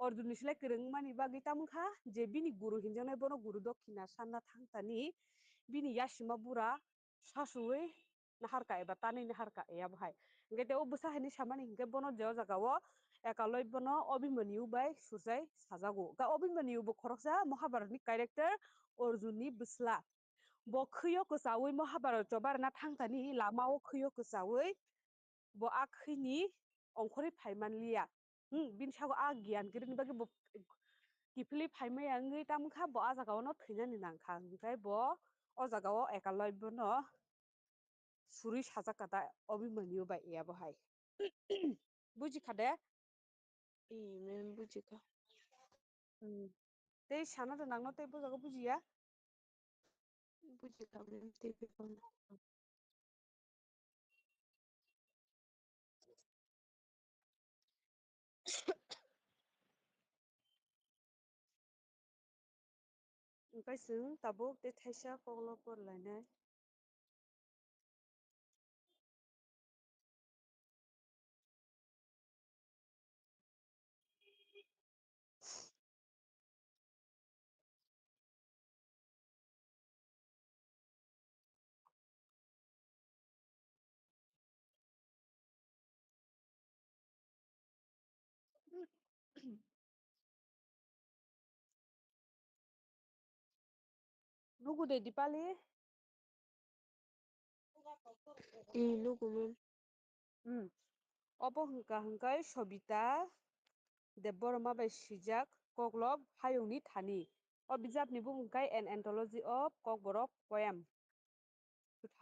Orduni silai kereng mani bagi tamungkha je bini guru hinjangnai bono guru dokkina sanna thangtani bini yasima bura sasuui naharka eba tani naharka eya bahai hingke te o bwsa haini samani hingke bono je o jagao ekaloi bono Abhimanyu bai surjai sajago Abhimanyu bo khoroksa Mahabharat ni character Arjun ni bwsla bo khwio kwchawi Mahabharat o barna thangtani lama o khwio kwchawi bo a khwini ongkhorui phaimanliya bini sago a gyan grini bagi bo kifili phaimaya wngwi tamungkha bo a jagao no thwinani nangkha hingkhai bo o jagao ekaloi bono surui sajakka Abhimanyu bai eya bahai bujikade bujika tei sana to nangno tei bujago bujiya bujika tei bekono ओमफ्राय जों tabuk tei thaisa Koklop porlainai nugude Dipali nugumun obo hwnkha hwnkhe Sobita Debbarma bai sijak Koklop hayungni thani o bijapni bumung An Anthology of Kokborok Poem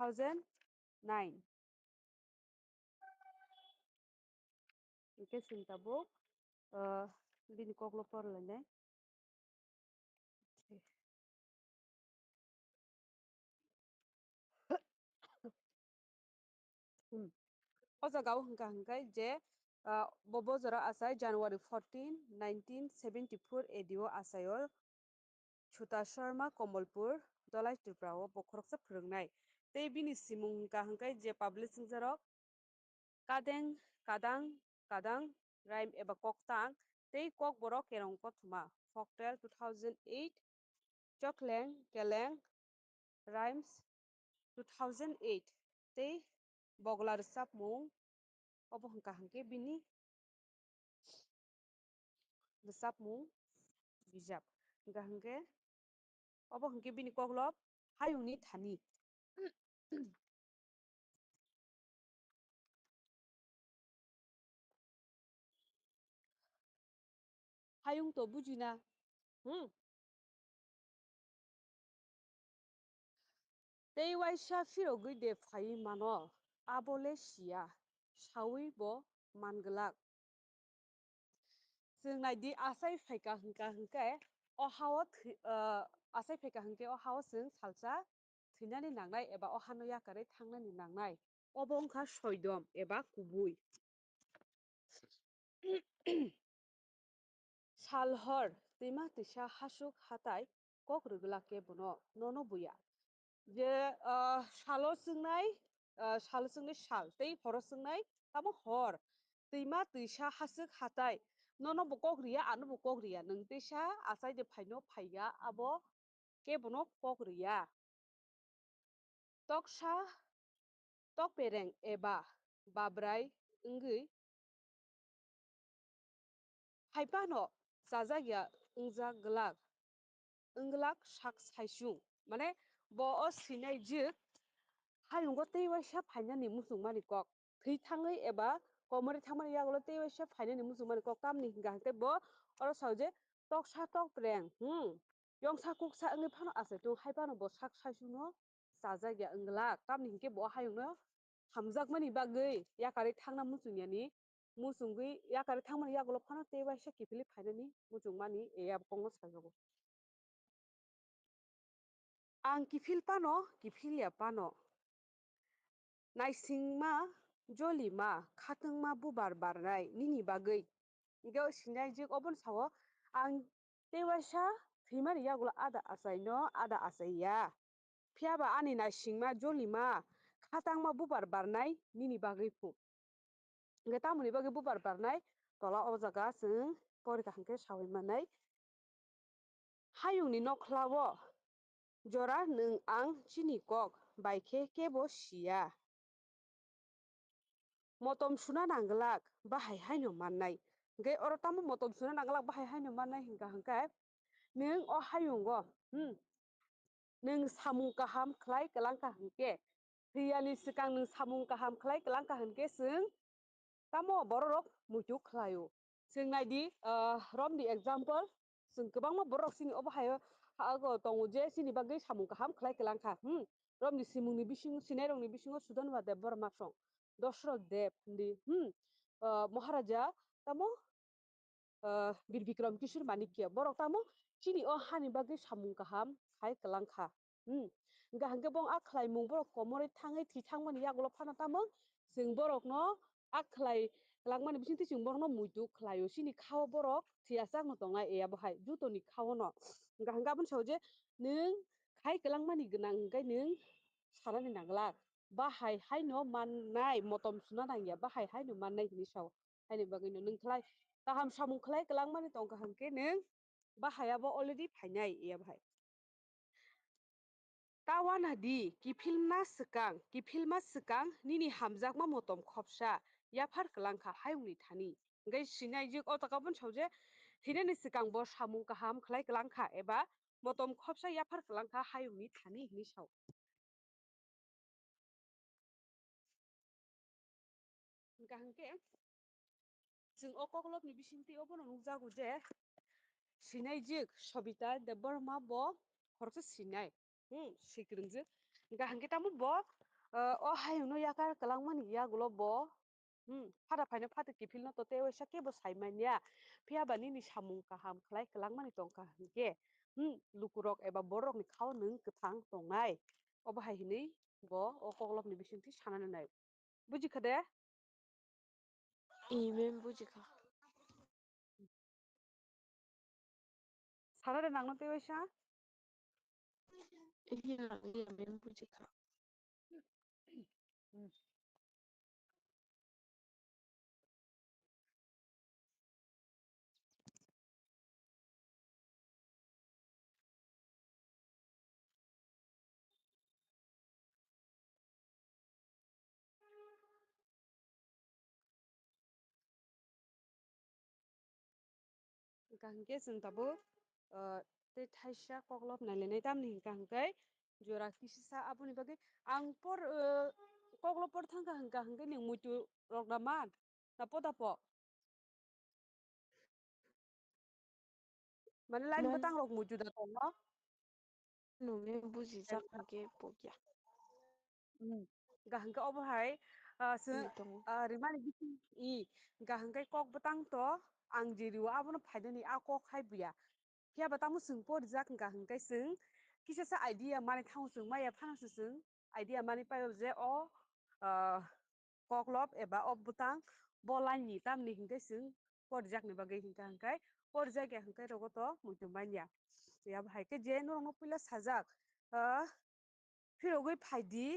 2009 hingke chwng tabuk bini Koklop porlainai o jagao hwnkha hwnkhe je bo bojaro achai January 14 1974 AD o achai o Chuta Sharma Komolpur Dolai Tripura o bo khoroksa phwrwngnai tei bini simung hwnkha hwnkhe je publishing jarok Kadeng Kadang Kadang Rhyme eba Koktang tei Kokborok Kerong Kothoma Folktale 2008 Chokleng Keleng Rhymes 2008 tei Boglar Sapmung obo hwnkha hwnkhe bini bwsapmung bijap hwnkha hwnkhe obo hwnkhe bini Koklop hayungni thani hayung to bujina tei waisa phirogwi de phaiwi mano abole sia sawi bo manglak जों नायदि आसाय फायखा हंके अहाओ आसाय फायखा हंके अहाओ जों salsa थैनानै नांनाय एबा अहानो याकारै थांनानै नांनाय अबंखा सयदम एबा कुबुइ सालहर दैमा दैसा हासुक हाथाय कक रोगोलाके बनो ननो बुया जे सालो जोंनाय साल तै हर जोंनाय ताबो हर दैमा दैसा हासुक हाथाय nono bo kokriya ano bo kokriya nung tesa asai de phaino phaiga abo kebono kokriya toksa tokpereng eba babrai wngwi haipano chajagya wngglak sak saisung mane bo o sinai jik hayungo tei waisa phainani muchungmani kok thwi thangwi eba komori thangmani yagulo tei waisa phainani muchungmani kok tamni hingka hingke bo oro sago je toksa tokpreng yongsa kuksa wngwi phano achaitung haipano bo sak saisung no chajagya wngglak tamni hingke bo hayungno hamjakmani bagwi yakarwi thangna muchungyani muchungui yakarwi thangmani yagulo phano tei waisa kifili phainani muchungmani eya bongno sajago ang kifil pano kifilya pano naisingma jolima khatungma bubar barnai nini bagwi hingke sinai jik oboni sago ang tei waisa thwimani yagulo ada achai no ada achaiya phiaba ani naisingma jolima khatangma bubar barnai nini bagwi pu hingke tamoni bagwi bubar barnai tola o jaga जों porika hingke sawimani hayungni noklawo jora nung ang chini kok baikhe kebo siya motom suna nanglak bahai haino mannai hingke oro tamo motom suna nanglak bahai haino mannai hingke nung o hayungo nung samung kaham khlai kelangka hingke riyani sikang nung samung kaham khlai kelangka hingke जों tamo borok muitu khlaio जों naidi romni example जों गोबांमा borok sini obo hayo hago tongo je sini bagui samung kaham khlai kelangka romni simungni bising sinai rokni bisingo sudanwa Debbarma song Dosrok Deb di Maharaja tamo bir Bikram Kishore Manikya borok tamo chini o hani bagui samung kaham khai kelangka hingke hingke bong a khlaimung borok komori thangai thangmani yagulo phano tamo जों borok no a khlai langmani bisingtwi जों borok no muitu khlaio sini khao borok thiyachakno tongnai eya bahai jutoni khao no hingke hingke aboni sayo je nung khai kelangmani gwnang hingke nung sanani nanglak bahai haino mannai motom suna nangya bahai haino mannai hini sayo haini bagui no nung khlai kaham samung khlai kelangmani tongkha hingke nung bahaiabo already phainai eya bahai tawana di kifilma swkang nini hamjakma motom khopsa yaphar kelangkha hayungni thani hingke sinai je o jaga boni sayo je hinani swkang bo samung kaham khlai kelangkha eba motom khopsa yaphar kelangkha hayungni thani hini sayo hingka hingke जों o koklopni bisingtwi obono nukjago je sinai jik Sobita Debbarma bo horsa sinai sikrungjak hingka hingke tamo bo o hayung no yakar kelangmani yagulo bo fada faino fato kifil no tote waisa kebo saimanya phiaba nini samung kaham khlai kelangmani tongkha hingke lukurok eba borokni khao nung kwthang tongnai obo hai hinui bo o koklopni bisingtwi sanani nai bujikha de Bujikha. sanade nangno tewaisa Bujikha. hingka hingke जों दाबो tei taisa koklop nailainai tamni hingka hingke jora kisisa aboni bagui ang por koklop por thangkha hingka hingke ning muitu rok naman na podapo mane line Man botang rok muitu da tongo nungni bujijak hingke pokya. hingka hingke obo hai Ini tongo. rimani bising hingka hingke kok botang to ang jeriwo abono phaidani a kok hai buya phiaba tamo जों porijak hingka hingke जों kisasa idea mani thango जों maya phano जों idea mani paio je o koklop eba o botang bo line ni tamni hingke जों porijak ni bagui hingka hingke porijak ya hingke rogoto muitu manya ya bahai ke je norong puila sajak phirogui phaidi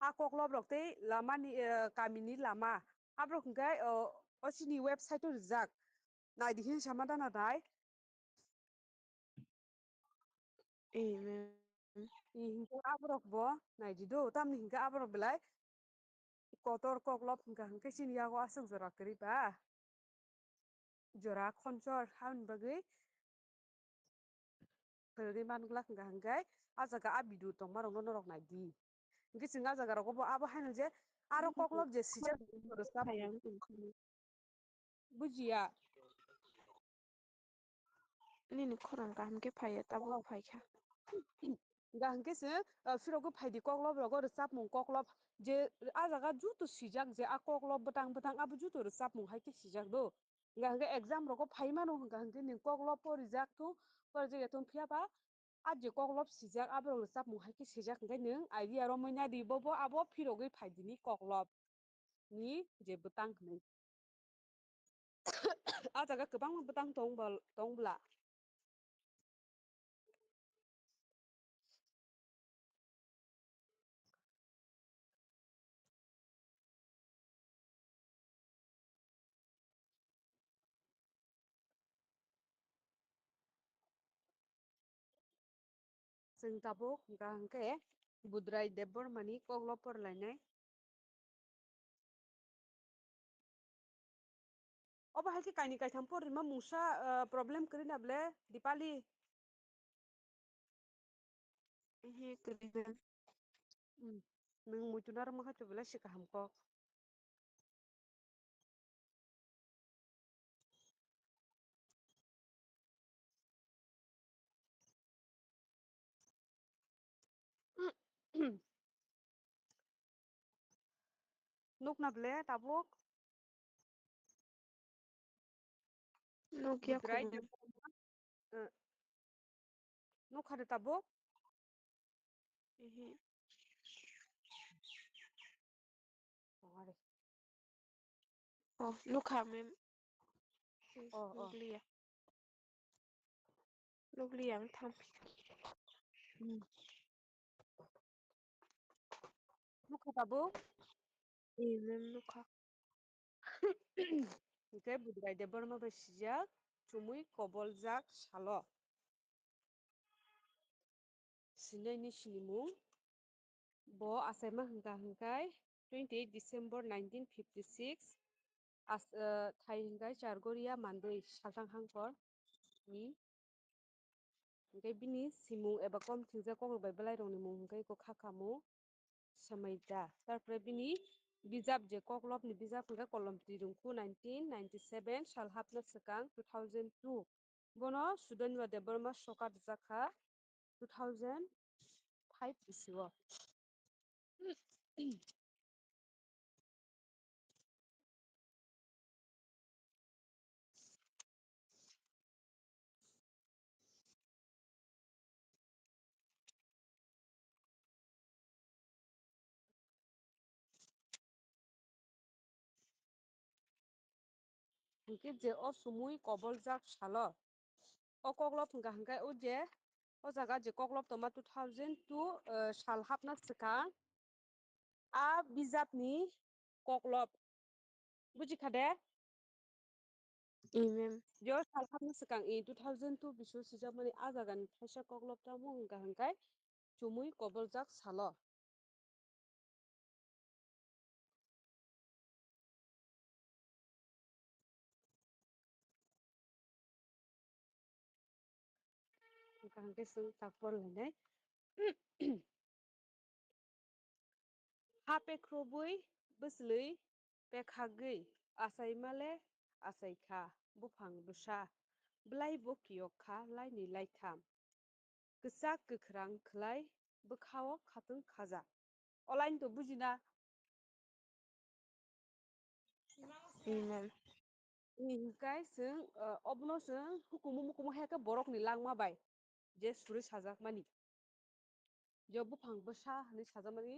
a koklop rok tei lamani kamini lama abrok hingke o sini website o rijak naidi hinsama sama dana hingke aborok bo naidi do tamni hingke aborok belai kotor koklop hingka hingke sini yago asok jora kwri ba jora khonchor habni bagui kwrwi manglak hingka hingke a jaga a video tongma rok no norok naidi hingke जों a jaga rogo bo abo haino je aro koklop je sijak bujiya Nini khorang kaham ke phaiya tabo phaikha. hingka hingke se phirogo phaidi koklop rogo rwchapmung koklop je a jaga juto sijak je a koklop botang botang abo juto rwchapmung hai ke sijak do hingka hingke exam rogo phai mano hingka hingke ning koklop porijak tu porijak tong phiaba a je koklop sijak aborok rwchapmung hai ke sijak hingke nung idea romoi nadi bo abo phirogui phaidini koklop ni je botang hinui a jaga kwbangma botang tongbla जों tabuk hingke budrai Debbarmani Koklop porlainai oba hai ki kaini kaitham por ma musa problem kri na ble Dipali Ihe keriben. nung mutunar ma khachu bele sikaham ko nukna ble tabuk Nokia budrai kubun. Debbarma nukhade tabuk Ihe. Oh, lukha mem. oh Nukliya. Nukliya ang tham. nukha tabuk Ihe mem lukha. hingke budrai Debbarma bai sijak chumui koboljak salo sinaini sinimung bo asaima hingka hingkai 28 December 1956 thai hingkai Chargoria mandui saltang hangkor ni hingkai bini simung eba kom thingja koklok bai belai rok ni mung hingkai ko khakamu samaida tarpore bini bijab je Koklop ni bijab hingkai kolom tirungku 1997 sal hapna swkang 2002 bono Sudoiba Debbarma sokat jakha 2005 bisio hingke je o sumui koboljak salo o Koklop hingka hingkai o je o jaga je Koklop toma 2002 sal hapna swkang a bijabni Koklop bujikade Ihe mem. yo sal hapna swkang 2002 bisio sijakmani a jagani kaisa Koklop tamo hingka hingkai chumui koboljak salo hingka hingke swng takpor lainai hapekroboi bwswlui pekhagui achaimale achaikha bufang bwsa blai bo kiyokha laini laitham kwchak kwkhrang khlai bwkhao khatung khaja o line to bujina Ihe mem. hingkai swng obono swng hukumu mukumu haike borok ni langma bai je suri sajakmani je bufang bwsa hinui sajakmani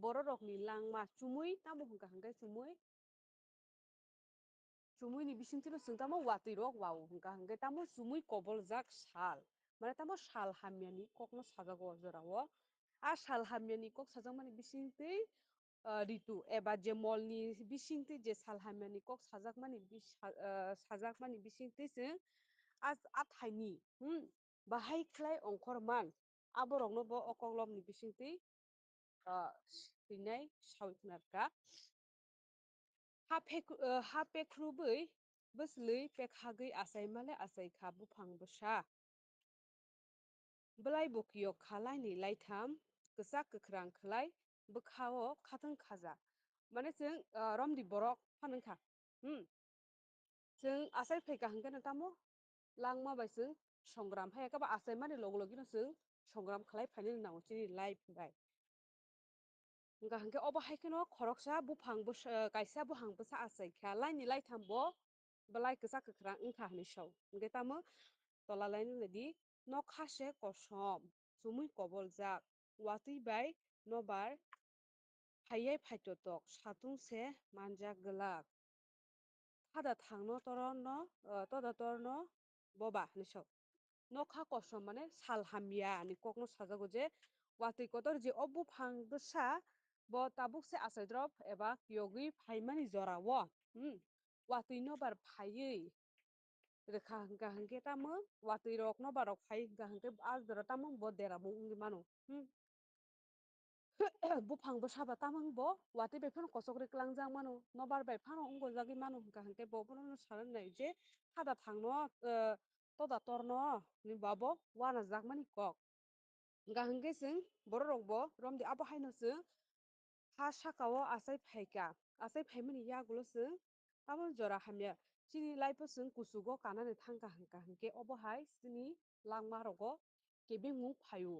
borok rok ni langma chumui tamo hingka hingkai chumui ni bisingtwi no chwng tamo watui rok wow hingka hingkai tamo chumui koboljak sal mane tamo sal hamyani kok no sajago o jorao a sal hamyani kok sajakmani bisingtwi ritu eba je mol ni bisingtwi je sal hamyani kok sajakmani bisingtwi chwng a thaini bahai khlai ongkhorman aborok no bo o Koklop ni bisingtwi swinai sawikhnarka hapekrubui bwswlui pekhagui achaimale achaikha bufang bwsa blai bo kiyokha laini laitham kwchak kwkhrang khlai bwkhao khatung khaja mane chwng romni borok phanungkha chwng achai phaikha hingke no tamo langma bai chwng songram haike ba achaimani logi logi no chwng songram khlai phainani nango chini life bai hingka hingke obo haike no khoroksa bufang bwsa kaisa bufang bwsa achaikha laini laitham bo blai kwchak kwkhrang wngkha hinui sau hingke tamo tola laini di nok khase kosom chumui koboljak watui bai nobar phaiye phaitotok satung se manjak glak hada thangno toda torno boba hinui sau nokha kosom mane sal hamya ni kokno sajago je watui kotor je o bufang bwsa bo tabuk se achaidrop eba yogui phaimani jorao watui nobar phaiui rekha hingka hingke tamo watui rok no barok phai hingka hingke aljora tamo bo dera bo ungui mano bufang bo saba tamang bo watui bai phano kosok reklangjak mano nobar bai phano ungoi jagui mano hingka hingke bo phano sarai nai je hada thangno toda torno ni babo wana jakmani kok hingka hingke chwng borok rok bo romni abo haino chwng ha saka o achai phaika achai phaimani yagulo chwng tamoni jora hamya chini life o chwng kuchugo kanani thangka hingka hingke obo hai chini langma rogo kebengmung phai o.